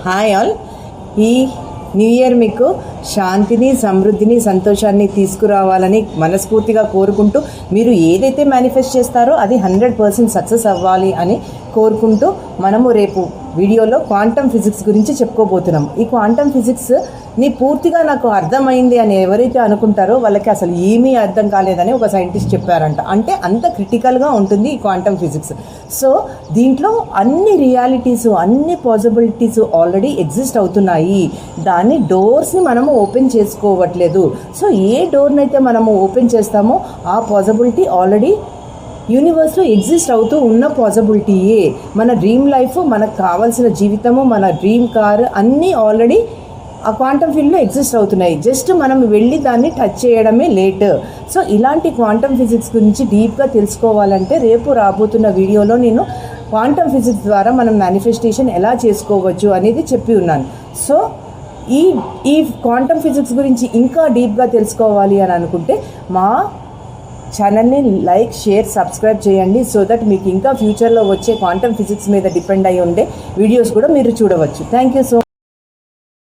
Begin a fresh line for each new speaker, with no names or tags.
Hi all. ఈ new year మీకు శాంతిని, సమృద్ధిని, సంతోషాన్ని తీసుకురావాలని మనస్ఫూర్తిగా కోరుకుంటూ, మీరు ఏదైతే మేనిఫెస్ట్ చేస్తారో అది 100% సక్సెస్ అవ్వాలి అని కోరుకుంటూ, మనము రేపు వీడియోలో క్వాంటమ్ ఫిజిక్స్ గురించి చెప్పుకోబోతున్నాం. ఈ క్వాంటమ్ ఫిజిక్స్ని పూర్తిగా నాకు అర్థమైంది అని ఎవరైతే అనుకుంటారో వాళ్ళకి అసలు ఏమీ అర్థం కాలేదని ఒక సైంటిస్ట్ చెప్పారంట. అంటే అంత క్రిటికల్గా ఉంటుంది ఈ క్వాంటమ్ ఫిజిక్స్. సో దీంట్లో అన్ని రియాలిటీస్, అన్ని పాసిబిలిటీస్ ఆల్రెడీ ఎగ్జిస్ట్ అవుతున్నాయి. దాని డోర్స్ని మనము ఓపెన్ చేసుకోవట్లేదు. సో ఏ డోర్ని అయితే మనము ఓపెన్ చేస్తామో ఆ పాసిబిలిటీ ఆల్రెడీ యూనివర్స్లో ఎగ్జిస్ట్ అవుతూ ఉన్న పాసిబిలిటీయే. మన డ్రీమ్ లైఫ్, మనకు కావాల్సిన జీవితము, మన డ్రీమ్ కార్ అన్నీ ఆల్రెడీ ఆ క్వాంటమ్ ఫీల్డ్లో ఎగ్జిస్ట్ అవుతున్నాయి. జస్ట్ మనం వెళ్ళి దాన్ని టచ్ చేయడమే లేట్. సో ఇలాంటి క్వాంటమ్ ఫిజిక్స్ గురించి డీప్గా తెలుసుకోవాలంటే రేపు రాబోతున్న వీడియోలో నేను క్వాంటమ్ ఫిజిక్స్ ద్వారా మనం మేనిఫెస్టేషన్ ఎలా చేసుకోవచ్చు అనేది చెప్పి ఉన్నాను. సో ఈ క్వాంటమ్ ఫిజిక్స్ గురించి ఇంకా డీప్గా తెలుసుకోవాలి అని అనుకుంటే మా ఛానల్ని లైక్, షేర్, సబ్స్క్రైబ్ చేయండి. సో దట్ మీకు ఇంకా ఫ్యూచర్లో వచ్చే క్వాంటమ్ ఫిజిక్స్ మీద డిపెండ్ అయి ఉండే వీడియోస్ కూడా మీరు చూడవచ్చు. Thank you so